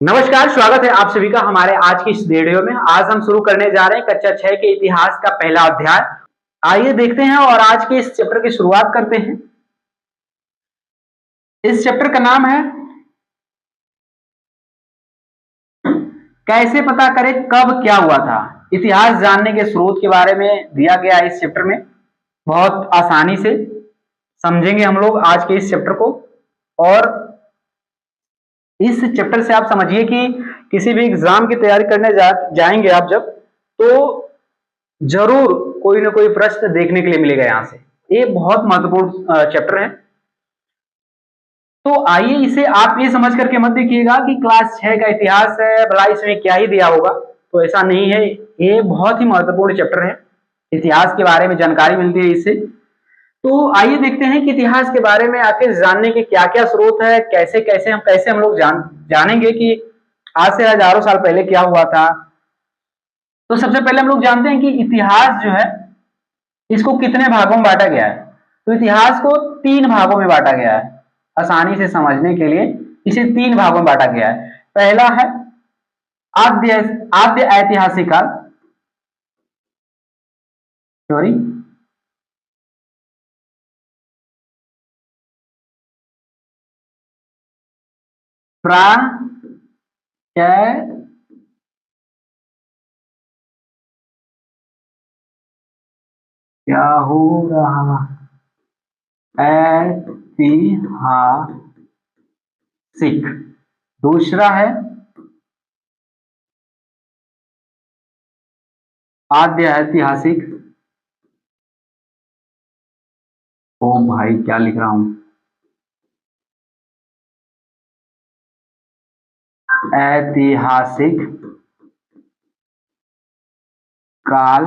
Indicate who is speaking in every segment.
Speaker 1: नमस्कार, स्वागत है आप सभी का हमारे आज की इस वीडियो में। आज हम शुरू करने जा रहे हैं कक्षा 6 के इतिहास का पहला अध्याय। आइए देखते हैं और आज के इस चैप्टर की शुरुआत करते हैं। इस चैप्टर का नाम है कैसे पता करें कब क्या हुआ था। इतिहास जानने के स्रोत के बारे में दिया गया है इस चैप्टर में। बहुत आसानी से समझेंगे हम लोग आज के इस चैप्टर को। और इस चैप्टर से आप समझिए कि किसी भी एग्जाम की तैयारी करने जाएंगे आप जब, तो जरूर कोई ना कोई प्रश्न देखने के लिए मिलेगा यहाँ से। ये बहुत महत्वपूर्ण चैप्टर है। तो आइए इसे आप ये समझ करके मत देखिएगा कि क्लास 6 का इतिहास है, भला इसमें क्या ही दिया होगा। तो ऐसा नहीं है, ये बहुत ही महत्वपूर्ण चैप्टर है। इतिहास के बारे में जानकारी मिलती है इससे। तो आइए देखते हैं कि इतिहास के बारे में आखिर जानने के क्या क्या स्रोत है, कैसे हम लोग जानेंगे कि आज से हजारों साल पहले क्या हुआ था। तो सबसे पहले हम लोग जानते हैं कि इतिहास जो है इसको कितने भागों में बांटा गया है। तो इतिहास को 3 भागों में बांटा गया है। आसानी से समझने के लिए इसे 3 भागों में बांटा गया है। पहला है आद्य ऐतिहासिक काल, सॉरी क्या हो रहा ऐतिहासिक। दूसरा है आद्य ऐतिहासिक। ओ भाई क्या लिख रहा हूं, ऐतिहासिक काल।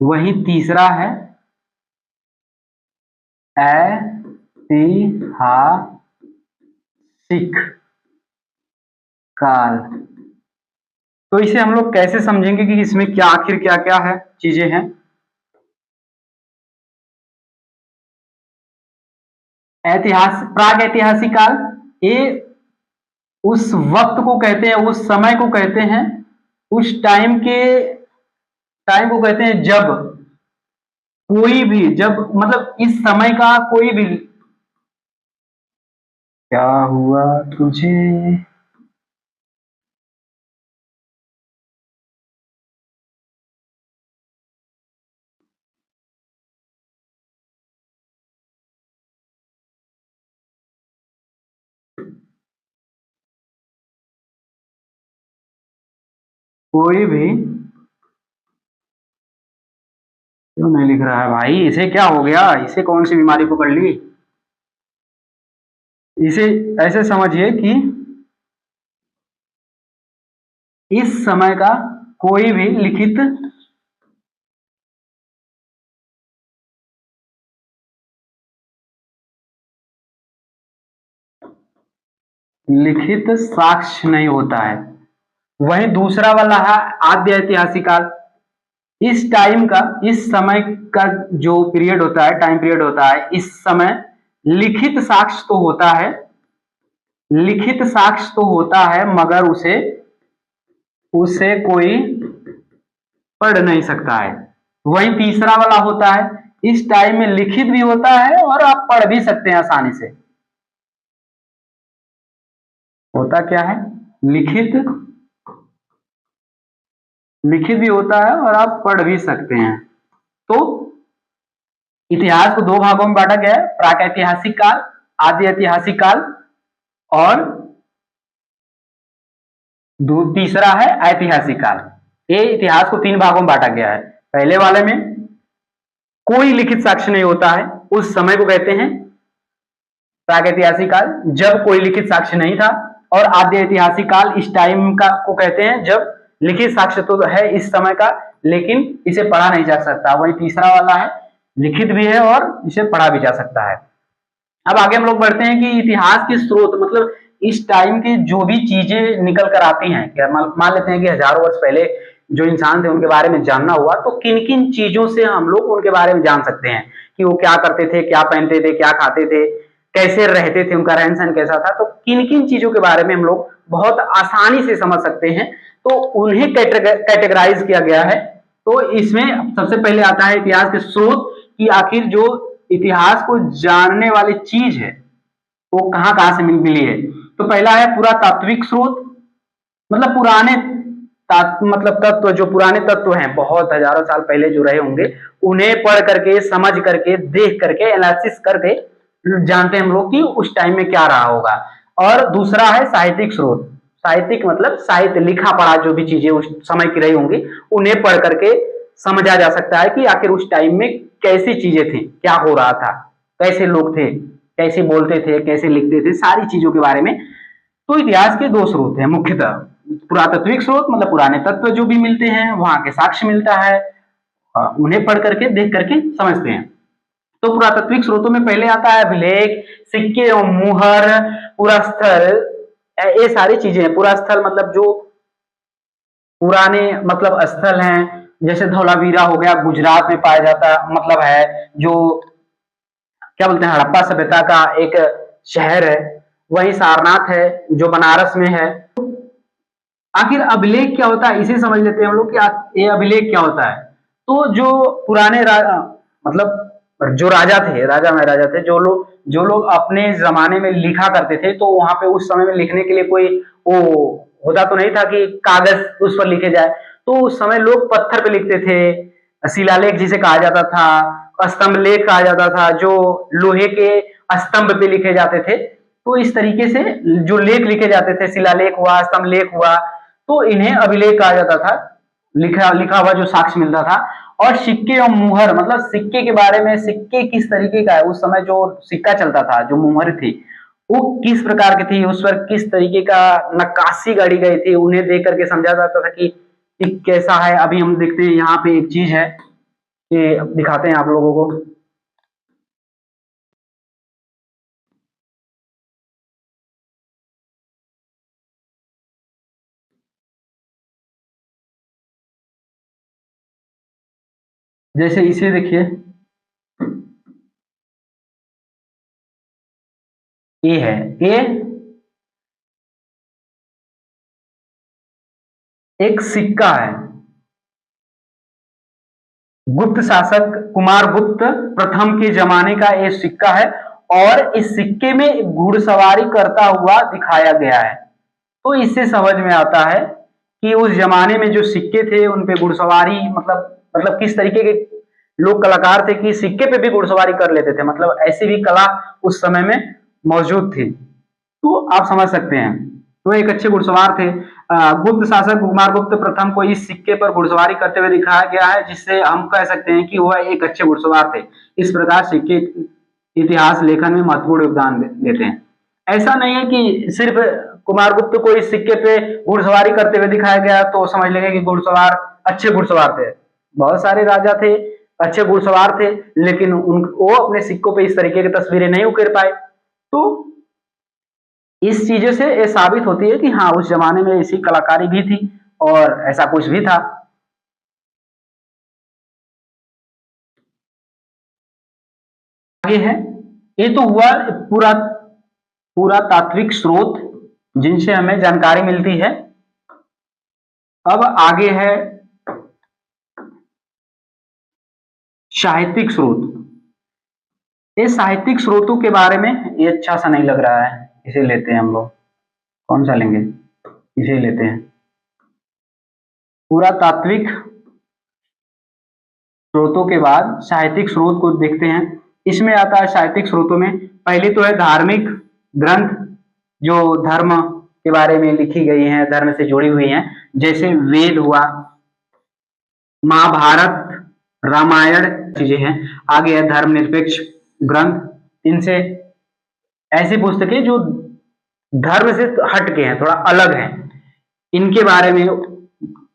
Speaker 1: वही तीसरा है ऐतिहासिक काल। तो इसे हम लोग कैसे समझेंगे कि इसमें क्या आखिर क्या क्या है चीजें हैं। प्राग ऐतिहासिक काल, ये उस वक्त को कहते हैं, उस समय को कहते हैं, उस टाइम को कहते हैं जब कोई भी, जब मतलब इस समय का कोई भी। क्या हुआ तुझे, कोई भी क्यों नहीं लिख रहा है भाई, इसे क्या हो गया, इसे कौन सी बीमारी पकड़ ली। इसे ऐसे समझिए कि इस समय का कोई भी लिखित साक्ष्य नहीं होता है। वही दूसरा वाला है आद्य ऐतिहासिक काल। इस टाइम का, इस समय का जो पीरियड होता है, टाइम पीरियड होता है, इस समय लिखित साक्ष्य तो होता है, मगर उसे कोई पढ़ नहीं सकता है। वही तीसरा वाला होता है, इस टाइम में लिखित भी होता है और आप पढ़ भी सकते हैं आसानी से। होता क्या है, लिखित भी होता है और आप पढ़ भी सकते हैं। तो इतिहास को 2 भागों में बांटा गया है, प्रागैतिहासिक काल, आद्य ऐतिहासिक काल, और तीसरा है ऐतिहासिक काल। ये इतिहास को 3 भागों में बांटा गया है। पहले वाले में कोई लिखित साक्ष्य नहीं होता है, उस समय को कहते हैं प्रागैतिहासिक काल, जब कोई लिखित साक्ष्य नहीं था। और आद्य ऐतिहासिक काल इस टाइम का को कहते हैं जब लिखित साक्ष्य तो है इस समय का, लेकिन इसे पढ़ा नहीं जा सकता। वही तीसरा वाला है, लिखित भी है और इसे पढ़ा भी जा सकता है। अब आगे हम लोग बढ़ते हैं कि इतिहास के स्रोत, मतलब इस टाइम की जो भी चीजें निकल कर आती हैं, क्या मान लेते हैं कि हजारों वर्ष पहले जो इंसान थे उनके बारे में जानना हुआ, तो किन किन चीजों से हम लोग उनके बारे में जान सकते हैं कि वो क्या करते थे, क्या पहनते थे, क्या खाते थे, कैसे रहते थे, उनका रहन सहन कैसा था। तो किन किन चीजों के बारे में हम लोग बहुत आसानी से समझ सकते हैं, तो उन्हें कैटेगराइज किया गया है। तो इसमें सबसे पहले आता है इतिहास के स्रोत, कि आखिर जो इतिहास को जानने वाली चीज है वो कहां कहां से मिली है। तो पहला है पुरातात्विक स्रोत, मतलब पुराने मतलब तत्व, जो पुराने तत्व हैं बहुत हजारों साल पहले जो रहे होंगे, उन्हें पढ़ करके, समझ करके, देख करके, एनालिसिस करके जानते हैं हम लोग कि उस टाइम में क्या रहा होगा। और दूसरा है साहित्यिक स्रोत। साहित्यिक मतलब साहित्य, लिखा पढ़ा जो भी चीजें उस समय की रही होंगी, उन्हें पढ़ करके समझा जा सकता है कि आखिर उस टाइम में कैसी चीजें थी, क्या हो रहा था, कैसे लोग थे, कैसे बोलते थे, कैसे लिखते थे, सारी चीजों के बारे में। तो इतिहास के दो स्रोत हैं मुख्यतः, पुरातात्विक स्रोत मतलब पुराने तत्व जो भी मिलते हैं, वहां के साक्ष्य मिलता है, उन्हें पढ़ करके, देख करके समझते हैं। तो पुरातात्विक स्रोतों में पहले आता है अभिलेख, सिक्के और मुहर, पुरास्थल, ये सारी चीजें हैं। पुरास्थल मतलब जो पुराने मतलब स्थल हैं, जैसे धौलावीरा हो गया, गुजरात में पाया जाता मतलब है, जो क्या बोलते हैं, हड़प्पा सभ्यता का एक शहर है। वही सारनाथ है जो बनारस में है। आखिर अभिलेख क्या होता है, इसे समझ लेते हैं हम लोग कि ये अभिलेख क्या होता है। तो जो पुराने मतलब जो राजा थे, राजा महाराजा थे, जो लोग अपने जमाने में लिखा करते थे, तो वहां पे उस समय में लिखने के लिए कोई वो होता तो नहीं था कि कागज उस पर लिखे जाए। तो उस समय लोग पत्थर पे लिखते थे, शिलालेख जिसे कहा जाता था, स्तंभ लेख कहा जाता था, जो लोहे के स्तंभ पे लिखे जाते थे। तो इस तरीके से जो लेख लिखे जाते थे, शिलालेख हुआ, स्तंभ लेख हुआ, तो इन्हें अभिलेख कहा जाता था, लिखा लिखा हुआ जो साक्ष्य मिलता था। और सिक्के और मुहर मतलब सिक्के के बारे में, सिक्के किस तरीके का है, उस समय जो सिक्का चलता था, जो मुहर थी, वो किस प्रकार की थी, उस पर किस तरीके का नक्काशी गढ़ी गई थी, उन्हें देख करके समझा जाता था कि कैसा है। अभी हम देखते हैं यहाँ पे एक चीज है, ये दिखाते हैं आप लोगों को। जैसे इसे देखिए, ये है, ये एक सिक्का है, गुप्त शासक कुमार गुप्त प्रथम के जमाने का ये सिक्का है। और इस सिक्के में घुड़सवारी करता हुआ दिखाया गया है। तो इससे समझ में आता है कि उस जमाने में जो सिक्के थे उन पे घुड़सवारी मतलब किस तरीके के लोग कलाकार थे कि सिक्के पे भी घुड़सवारी कर लेते थे, मतलब ऐसी भी कला उस समय में मौजूद थी। तो आप समझ सकते हैं, तो एक अच्छे घुड़सवार थे। गुप्त शासक कुमार गुप्त प्रथम को इस सिक्के पर घुड़सवारी करते हुए दिखाया गया है, जिससे हम कह सकते हैं कि वह एक अच्छे घुड़सवार थे। इस प्रकार सिक्के इतिहास लेखन में महत्वपूर्ण योगदान देते हैं। ऐसा नहीं है कि सिर्फ कुमार गुप्त को इस सिक्के पे घुड़सवारी करते हुए दिखाया गया तो समझ लेंगे कि घुड़सवार अच्छे घुड़सवार थे। बहुत सारे राजा थे, अच्छे घुड़सवार थे, लेकिन वो अपने सिक्कों पे इस तरीके की तस्वीरें नहीं उकेर पाए। तो इस चीजों से ये साबित होती है कि हाँ, उस जमाने में ऐसी कलाकारी भी थी और ऐसा कुछ भी था। आगे है, ये तो हुआ पूरा पूरा तात्विक स्रोत जिनसे हमें जानकारी मिलती है। अब आगे है साहित्यिक स्रोत। ये साहित्यिक स्रोतों के बारे में ये अच्छा सा नहीं लग रहा है, इसे लेते हैं हम लोग। कौन सा लेंगे, इसे लेते हैं। पूरा तात्विक स्रोतों के बाद साहित्यिक स्रोत को देखते हैं। इसमें आता है साहित्यिक स्रोतों में, पहली तो है धार्मिक ग्रंथ, जो धर्म के बारे में लिखी गई हैं, धर्म से जुड़ी हुई हैं, जैसे वेद हुआ, महाभारत, रामायण चीजें हैं। आगे है धर्मनिरपेक्ष ग्रंथ। इनसे ऐसी पुस्तकें जो धर्म से हट के हैं, थोड़ा अलग हैं, इनके बारे में,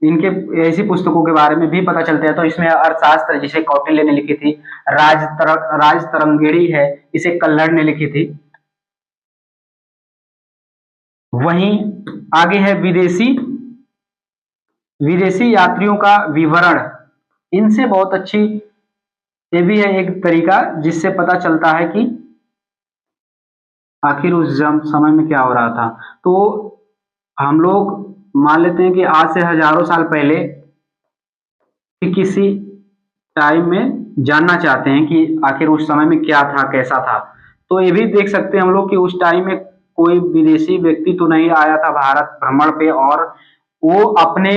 Speaker 1: इनके ऐसी पुस्तकों के बारे में भी पता चलता है। तो इसमें अर्थशास्त्र, जिसे कौटिल्य ने लिखी थी, राज तरंगिणी है, इसे कल्हड़ ने लिखी थी। वहीं आगे है विदेशी यात्रियों का विवरण। इनसे बहुत अच्छी, ये भी है एक तरीका जिससे पता चलता है कि आखिर उस समय में क्या हो रहा था। तो हम लोग मान लेते हैं कि आज से हजारों साल पहले कि किसी टाइम में जानना चाहते हैं कि आखिर उस समय में क्या था, कैसा था। तो ये भी देख सकते हैं हम लोग कि उस टाइम में कोई विदेशी व्यक्ति तो नहीं आया था भारत भ्रमण पे, और वो अपने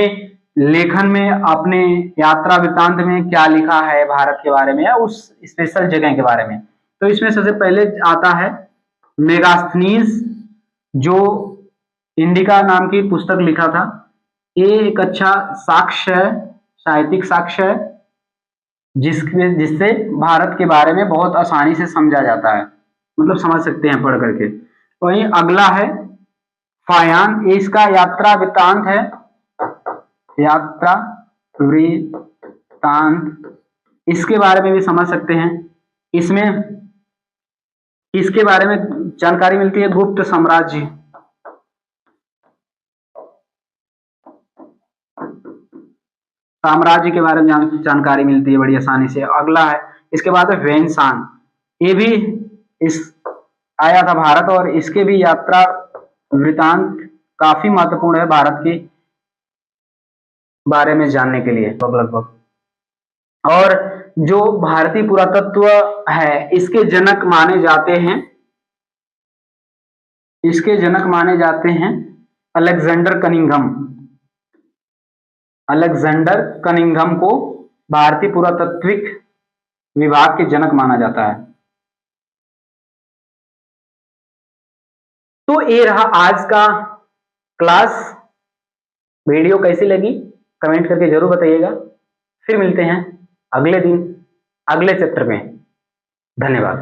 Speaker 1: लेखन में, अपने यात्रा वृत्तांत में क्या लिखा है भारत के बारे में या उस स्पेशल जगह के बारे में। तो इसमें सबसे पहले आता है मेगास्थनीज, जो इंडिका नाम की पुस्तक लिखा था। ये एक अच्छा साक्ष्य है, साहित्यिक साक्ष्य है, जिससे भारत के बारे में बहुत आसानी से समझा जाता है, मतलब समझ सकते हैं पढ़ करके। वहीं अगला है फायान, ये इसका यात्रा वृत्तांत है, यात्रा वृत्तांत, इसके बारे में भी समझ सकते हैं। इसमें इसके बारे में जानकारी मिलती है गुप्त साम्राज्य, के बारे में जानकारी मिलती है बड़ी आसानी से। अगला है, इसके बाद है वेनसान, ये भी इस आया था भारत, और इसके भी यात्रा वृत्तांत काफी महत्वपूर्ण है भारत के बारे में जानने के लिए लगभग। और जो भारतीय पुरातत्व है, इसके जनक माने जाते हैं, अलेक्जेंडर कनिंघम। अलेक्जेंडर कनिंघम को भारतीय पुरातात्विक विभाग के जनक माना जाता है। तो ये रहा आज का क्लास। वीडियो कैसी लगी कमेंट करके जरूर बताइएगा। फिर मिलते हैं अगले दिन अगले चैप्टर में। धन्यवाद।